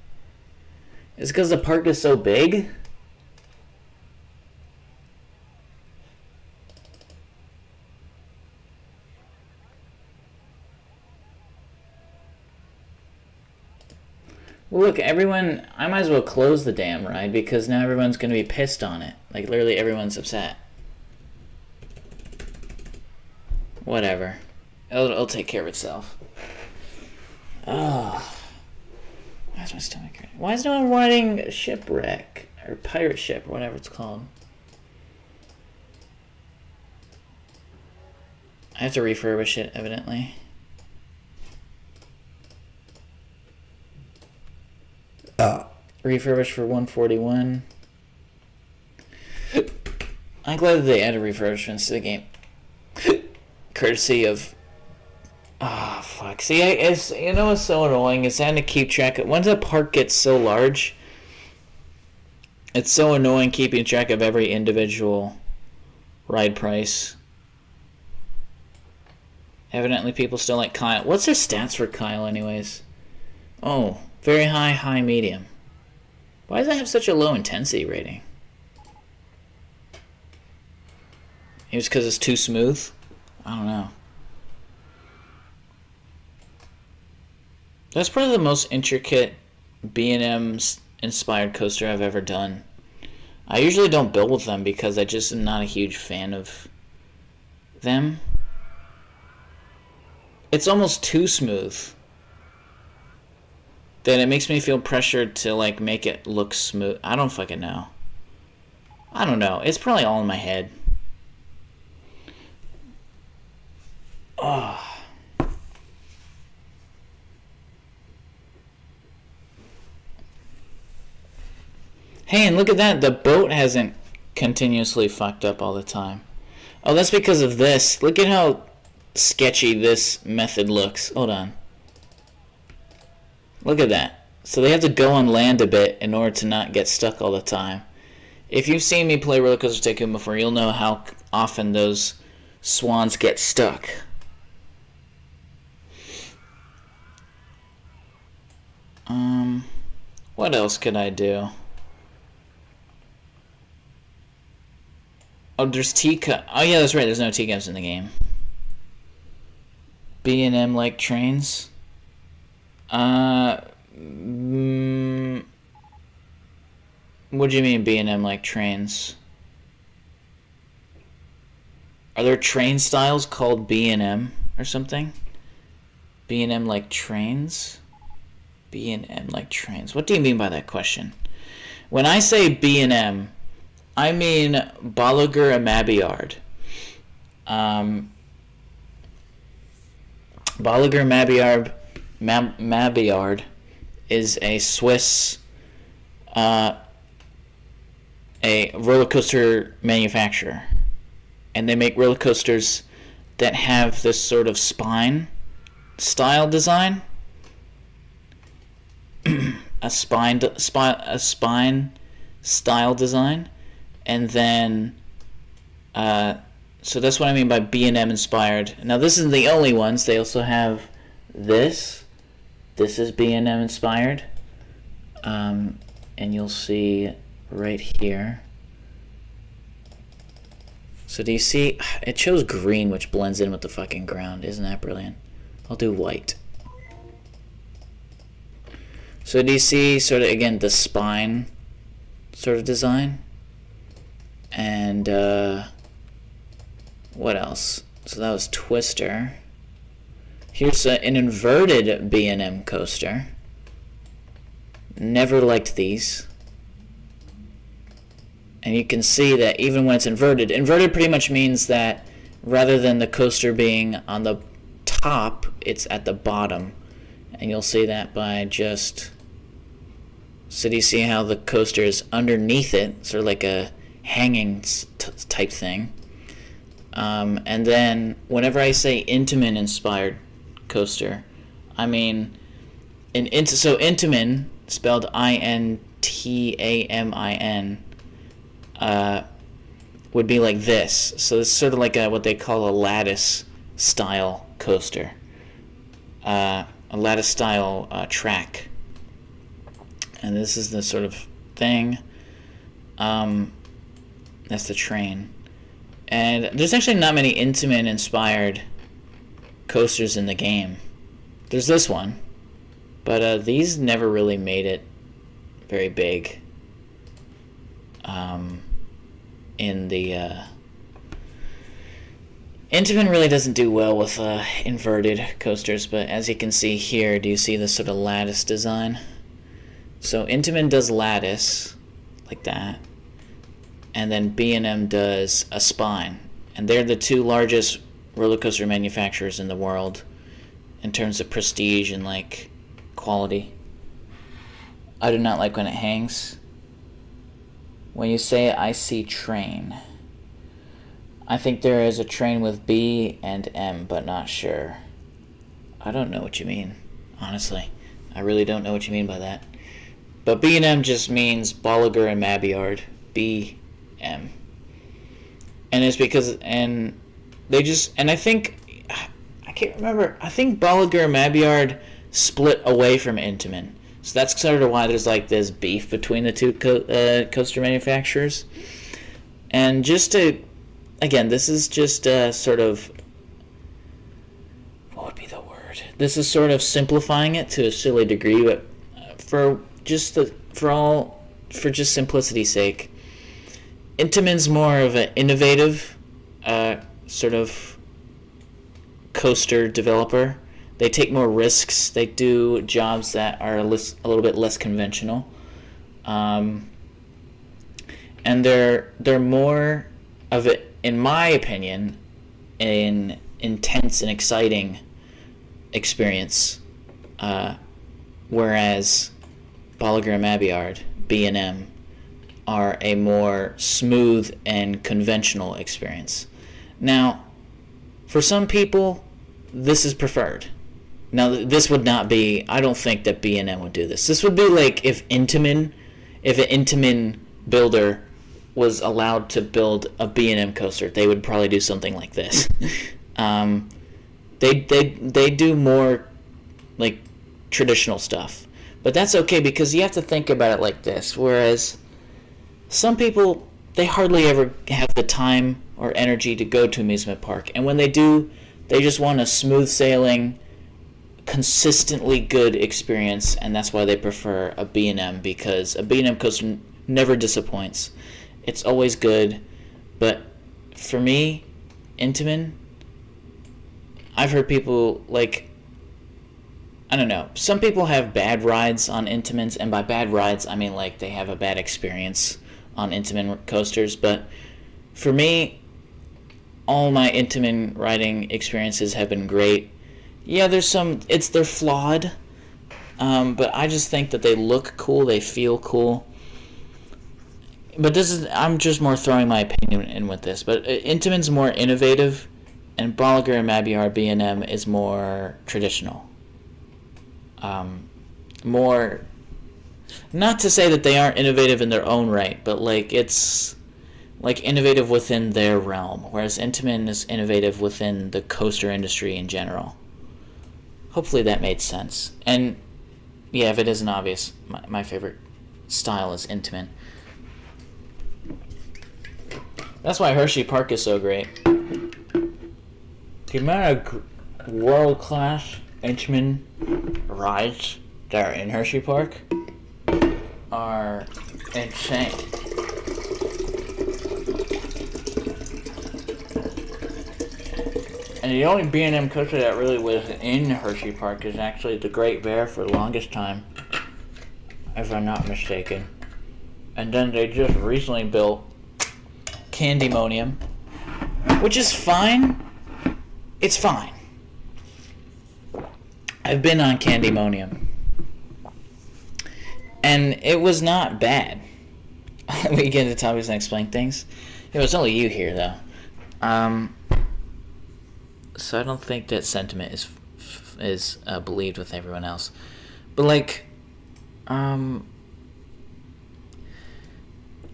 It's because the park is so big? Well, look, everyone... I might as well close the damn ride because now everyone's going to be pissed on it. Like, literally everyone's upset. Whatever. It'll take care of itself. Oh. Why's my stomach hurting? Why is no one riding Shipwreck? Or Pirate Ship, or whatever it's called. I have to refurbish it, evidently. Refurbish for 141. I'm glad that they added refurbishments to the game. Courtesy of... Ah, oh, fuck. See, it's, you know what's so annoying? Is having to keep track of... Once a park gets so large, it's so annoying keeping track of every individual ride price. Evidently people still like Kyle. What's their stats for Kyle anyways? Oh, very high, high, medium. Why does that have such a low intensity rating? It was because it's too smooth? I don't know. That's probably the most intricate B&M inspired coaster I've ever done. I usually don't build with them because I just am not a huge fan of them. It's almost too smooth. Then it makes me feel pressured to, like, make it look smooth. I don't fucking know. I don't know. It's probably all in my head. Oh. Hey, and look at that. The boat hasn't continuously fucked up all the time. Oh, that's because of this. Look at how sketchy this method looks. Hold on. Look at that. So they have to go on land a bit in order to not get stuck all the time. If you've seen me play Roller Coaster Tycoon before, you'll know how often those swans get stuck. What else could I do? Oh, there's teacup. Oh yeah, that's right. There's no teacups in the game. B&M like trains. What do you mean B&M like trains? Are there train styles called B&M or something? B&M like trains? B&M like trains. What do you mean by that question? When I say B&M, I mean Bolliger and Mabillard. Bolliger and Mabillard Mabiard is a Swiss a roller coaster manufacturer, and they make roller coasters that have this sort of spine style design, a spine style design, and then so that's what I mean by B&M inspired. Now this isn't the only ones. They also have this. This is B&M inspired, and you'll see right here. So do you see? It shows green, which blends in with the fucking ground. Isn't that brilliant? I'll do white. So do you see sort of, again, the spine sort of design? And what else? So that was Twister. Here's an inverted B&M coaster. Never liked these. And you can see that even when it's inverted pretty much means that rather than the coaster being on the top, it's at the bottom. And you'll see that by just... So do you see how the coaster is underneath it, sort of like a hanging type thing? And then whenever I say Intamin inspired coaster, I mean so Intamin, spelled Intamin, would be like this. So it's sort of like what they call a lattice style coaster, a lattice style track. And this is the sort of thing. That's the train. And there's actually not many Intamin inspired coasters in the game. There's this one, but these never really made it very big in the Intamin really doesn't do well with inverted coasters, but as you can see here, do you see this sort of lattice design? So Intamin does lattice like that, and then B&M does a spine, and they're the two largest roller coaster manufacturers in the world in terms of prestige and like quality. I do not like when it hangs. When you say I see train, I think there is a train with B and M, but not sure. I don't know what you mean, honestly. I really don't know what you mean by that. But B&M just means Bolliger and Mabiard. B-M. And it's because, and they just, and I think, I can't remember, I think Bolliger and Mabiard split away from Intamin. So that's sort of why there's like this beef between the two coaster manufacturers. And just to, again, this is just sort of, what would be the word? This is sort of simplifying it to a silly degree, but for just simplicity's sake, Intamin's more of an innovative sort of coaster developer. They take more risks. They do jobs that are a little bit less conventional, and they're more of it, in my opinion, an intense and exciting experience. Whereas Bolliger and Mabiard, B&M, are a more smooth and conventional experience. Now, for some people, this is preferred. Now, this would not be, I don't think that B&M would do this. This would be like if an Intamin builder was allowed to build a B&M coaster, they would probably do something like this. They do more like traditional stuff. But that's okay, because you have to think about it like this. Whereas some people, they hardly ever have the time or energy to go to amusement park. And when they do, they just want a smooth sailing, consistently good experience, and that's why they prefer a B&M, because a B&M coaster never disappoints. It's always good. But for me, Intamin, I've heard people like, I don't know, some people have bad rides on Intamins, and by bad rides I mean like they have a bad experience on Intamin coasters. But for me, all my Intamin riding experiences have been great. Yeah, they're flawed, but I just think that they look cool, they feel cool. But I'm just more throwing my opinion in with this. But Intamin's more innovative, and Bolliger and Mabillard B&M is more traditional. More, not to say that they aren't innovative in their own right, but like it's like innovative within their realm, whereas Intamin is innovative within the coaster industry in general. Hopefully that made sense. And yeah, if it isn't obvious, my favorite style is Intamin. That's why Hershey Park is so great. The amount of world-class Intamin rides that are in Hershey Park are insane. And the only B&M coaster that really was in Hershey Park is actually the Great Bear for the longest time, if I'm not mistaken. And then they just recently built Candymonium, which is fine. It's fine. I've been on Candymonium, and it was not bad. We get into topics and explain things. It was only you here, though. So I don't think that sentiment is believed with everyone else. But like, I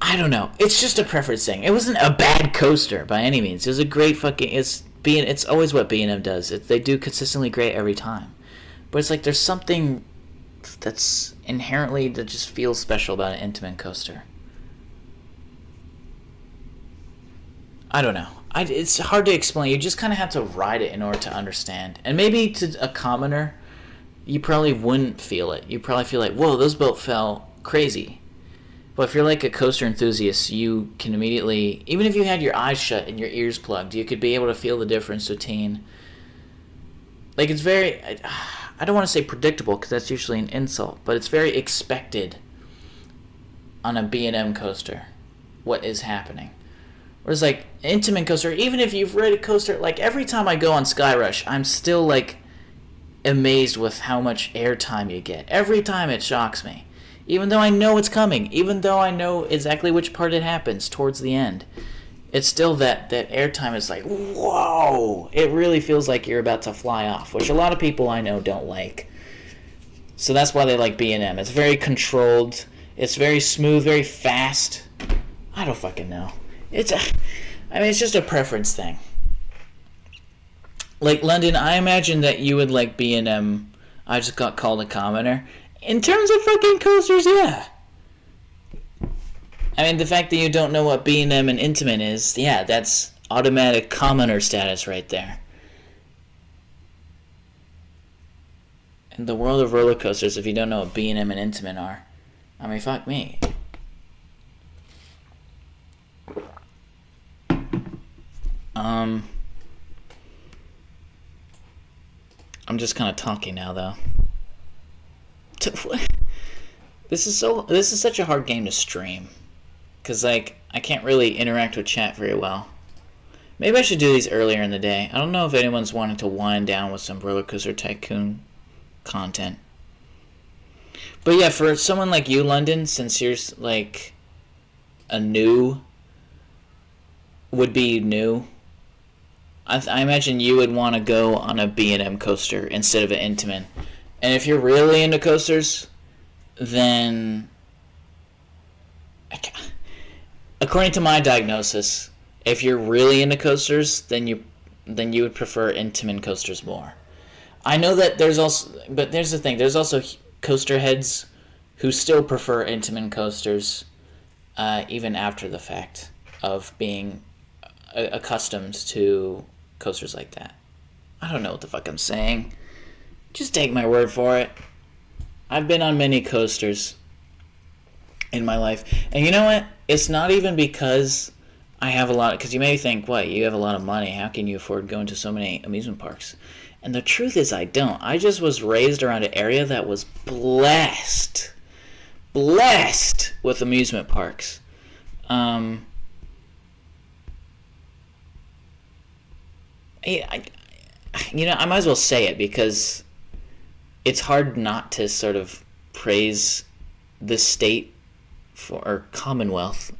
don't know. It's just a preference thing. It wasn't a bad coaster by any means. It was a great fucking. It's always what B&M does. They do consistently great every time. But it's like there's something that's inherently that just feels special about an Intamin coaster. I don't know. It's hard to explain. You just kind of have to ride it in order to understand. And maybe to a commoner, you probably wouldn't feel it. You probably feel like, whoa, those both felt crazy. But if you're like a coaster enthusiast, you can immediately, even if you had your eyes shut and your ears plugged, you could be able to feel the difference between, like, it's very, I don't want to say predictable because that's usually an insult, but it's very expected on a B&M coaster what is happening. Whereas like Intamin coaster, even if you've read a coaster, like every time I go on Skyrush, I'm still like amazed with how much airtime you get. Every time it shocks me. Even though I know it's coming, even though I know exactly which part it happens towards the end, it's still that airtime is like, whoa! It really feels like you're about to fly off, which a lot of people I know don't like. So that's why they like B&M. It's very controlled, it's very smooth, very fast. I don't fucking know. It's just a preference thing. Like London, I imagine that you would like B&M. I just got called a commoner. In terms of fucking coasters, yeah. I mean, the fact that you don't know what B&M and Intamin is, yeah, that's automatic commoner status right there. In the world of roller coasters, if you don't know what B&M and Intamin are, I mean, fuck me. I'm just kind of talking now, though. This is such a hard game to stream, cause like I can't really interact with chat very well. Maybe I should do these earlier in the day. I don't know if anyone's wanting to wind down with some Roller Coaster Tycoon content. But yeah, for someone like you, London, since you're like a new, would be new, I imagine you would want to go on a B&M coaster instead of an Intamin. And if you're really into coasters, then, according to my diagnosis, if you're really into coasters, then you would prefer Intamin coasters more. I know that there's also, but there's the thing, there's also coaster heads who still prefer Intamin coasters, even after the fact of being accustomed to coasters like that. I don't know what the fuck I'm saying. Just take my word for it. I've been on many coasters in my life. And you know what? It's not even because I have a lot, because you may think, what, you have a lot of money, how can you afford going to so many amusement parks? And the truth is I don't. I just was raised around an area that was blessed with amusement parks. I might as well say it because it's hard not to sort of praise the state or Commonwealth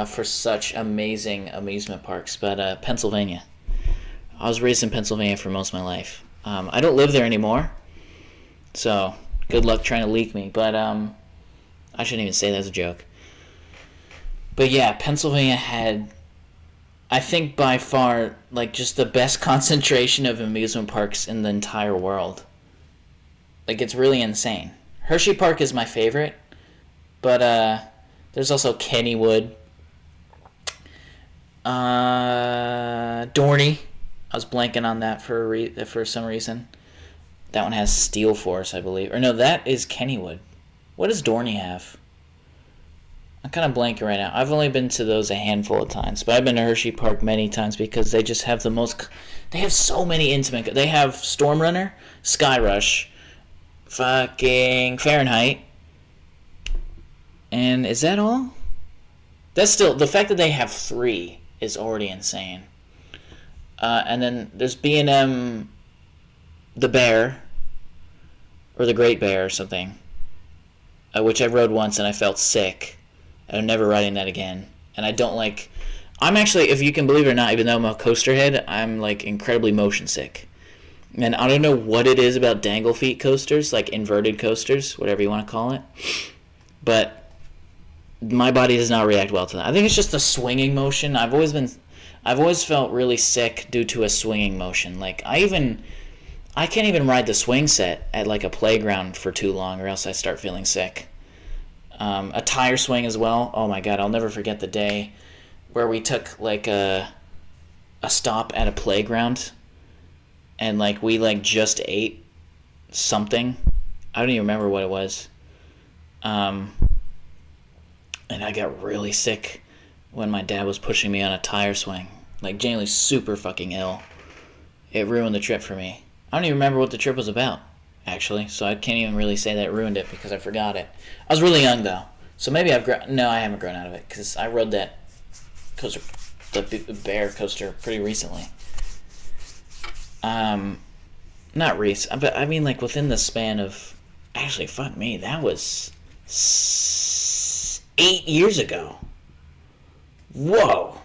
for such amazing amusement parks. But Pennsylvania. I was raised in Pennsylvania for most of my life. I don't live there anymore, so good luck trying to leak me. But I shouldn't even say that as a joke. But yeah, Pennsylvania had, I think by far, like, just the best concentration of amusement parks in the entire world. Like, it's really insane. Hershey Park is my favorite, but there's also Kennywood, Dorney. I was blanking on that for some reason. That one has Steel Force, I believe. Or no, that is Kennywood. What does Dorney have? I'm kind of blanking right now. I've only been to those a handful of times, but I've been to Hershey Park many times because they just have the most... They have so many intimate... They have Storm Runner, Sky Rush, fucking Fahrenheit, and is that all? That's still... The fact that they have 3 is already insane. And then there's B&M the Bear, or the Great Bear or something, which I rode once and I felt sick. I'm never riding that again. And I don't like... I'm actually, if you can believe it or not, even though I'm a coaster head, I'm like incredibly motion sick. And I don't know what it is about dangle feet coasters, like inverted coasters, whatever you want to call it. But my body does not react well to that. I think it's just the swinging motion. I've always felt really sick due to a swinging motion. Like, I can't even ride the swing set at like a playground for too long or else I start feeling sick. A tire swing as well. Oh my god, I'll never forget the day where we took like a stop at a playground and like we like just ate something. I don't even remember what it was. And I got really sick when my dad was pushing me on a tire swing. Like, genuinely super fucking ill. It ruined the trip for me. I don't even remember what the trip was about, actually, so I can't even really say that it ruined it because I forgot it. I was really young, though, so maybe No, I haven't grown out of it because I rode that coaster, the bear coaster, pretty recently. Not recent, but I mean, like, within the span of... Actually, fuck me, that was 8 years ago. Whoa.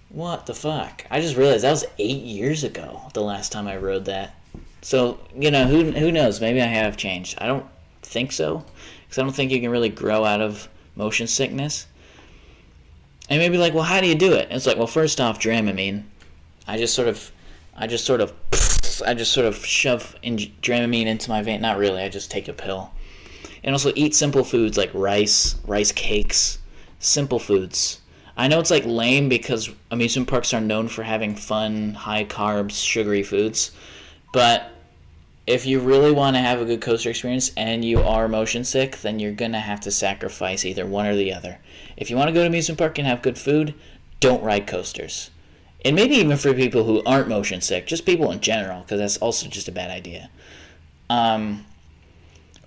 What the fuck? I just realized that was 8 years ago, the last time I rode that. So, who knows? Maybe I have changed. I don't think so, because I don't think you can really grow out of motion sickness. And maybe like, well, how do you do it? And it's like, well, first off, Dramamine. I just sort of shove Dramamine into my vein. Not really. I just take a pill. And also eat simple foods like rice cakes, simple foods. I know it's like lame because amusement parks are known for having fun, high carbs, sugary foods, but if you really want to have a good coaster experience and you are motion sick, then you're going to have to sacrifice either one or the other. If you want to go to an amusement park and have good food, don't ride coasters. And maybe even for people who aren't motion sick, just people in general, because that's also just a bad idea.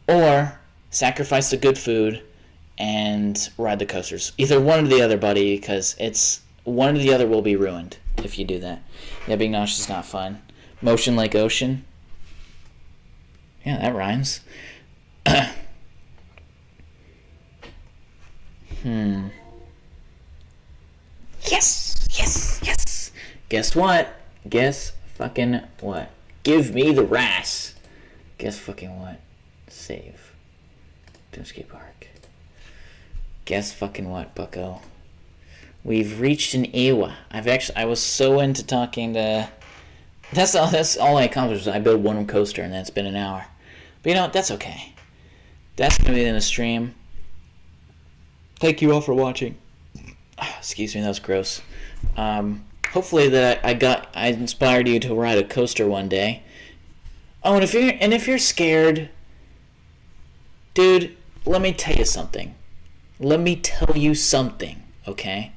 Or sacrifice the good food and ride the coasters. Either one or the other, buddy, because it's one or the other will be ruined if you do that. Yeah, being nauseous is not fun. Motion like ocean. Yeah, that rhymes. Yes. Guess what? Guess fucking what? Give me the rice. Guess fucking what? Save. kidDoonski Park. Guess fucking what, bucko? We've reached an hour. I was so into talking to... That's all I accomplished. I built one coaster and then it's been an hour. But that's okay. That's going to be in the stream. Thank you all for watching. Excuse me, that was gross. Hopefully that I inspired you to ride a coaster one day. Oh, and if you're scared, dude, let me tell you something. Let me tell you something, okay?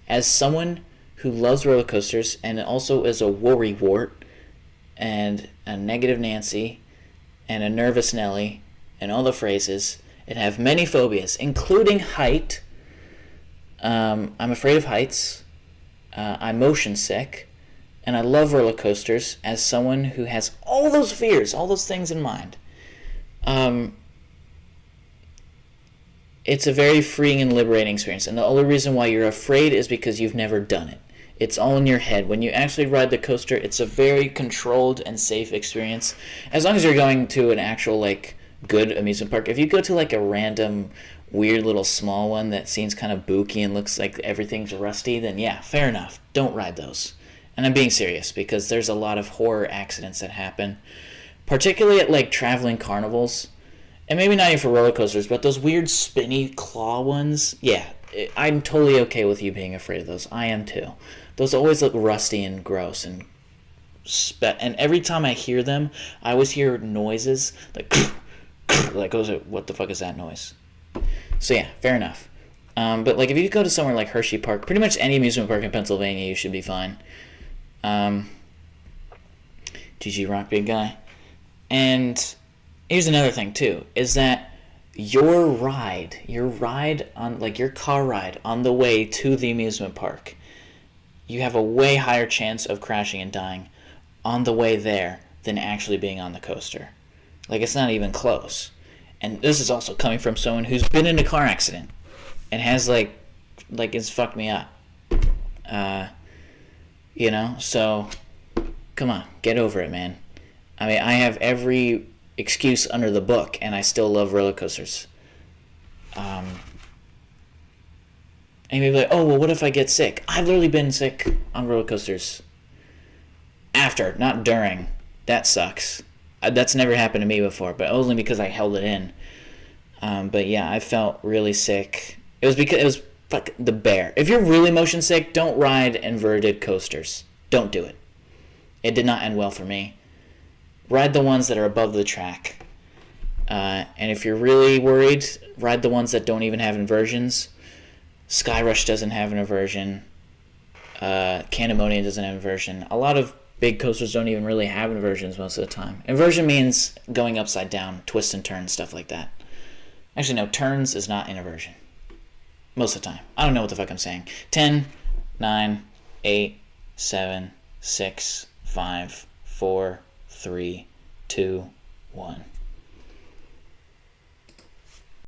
As someone who loves roller coasters and also is a worrywart and a negative Nancy and a nervous Nelly and all the phrases and have many phobias, including height. I'm afraid of heights. I'm motion sick. and I love roller coasters as someone who has all those fears, all those things in mind. It's a very freeing and liberating experience, and the only reason why you're afraid is because you've never done it. It's all in your head. When you actually ride the coaster, it's a very controlled and safe experience. As long as you're going to an actual, like, good amusement park. If you go to, like, a random, weird little small one that seems kind of booky and looks like everything's rusty, then yeah, fair enough. Don't ride those. And I'm being serious, because there's a lot of horror accidents that happen, particularly at, like, traveling carnivals. And maybe not even for roller coasters, but those weird spinny claw ones, yeah, I'm totally okay with you being afraid of those. I am too. Those always look rusty and gross, and every time I hear them, I always hear noises like like, what the fuck is that noise? So yeah, fair enough. But like, if you go to somewhere like Hershey Park, pretty much any amusement park in Pennsylvania, you should be fine. GG Rock, big guy. And here's another thing too, is that your ride on, like, your car ride on the way to the amusement park, you have a way higher chance of crashing and dying on the way there than actually being on the coaster. Like, it's not even close. And this is also coming from someone who's been in a car accident and has, like it's fucked me up. You know, so come on, get over it, man. I mean, I have every excuse under the book, and I still love roller coasters. And you'd be like, oh, well, what if I get sick? I've literally been sick on roller coasters. After, not during. That sucks. That's never happened to me before, but only because I held it in. But yeah, I felt really sick. It was fuck the bear. If you're really motion sick, don't ride inverted coasters. Don't do it. It did not end well for me. Ride the ones that are above the track. And if you're really worried, ride the ones that don't even have inversions. Sky Rush doesn't have an inversion. Candemonium doesn't have an inversion. A lot of big coasters don't even really have inversions most of the time. Inversion means going upside down, twist and turn, stuff like that. Actually, no, turns is not an inversion. Most of the time. I don't know what the fuck I'm saying. 10, 9, 8, 7, 6, 5, 4, 3, 2, 1.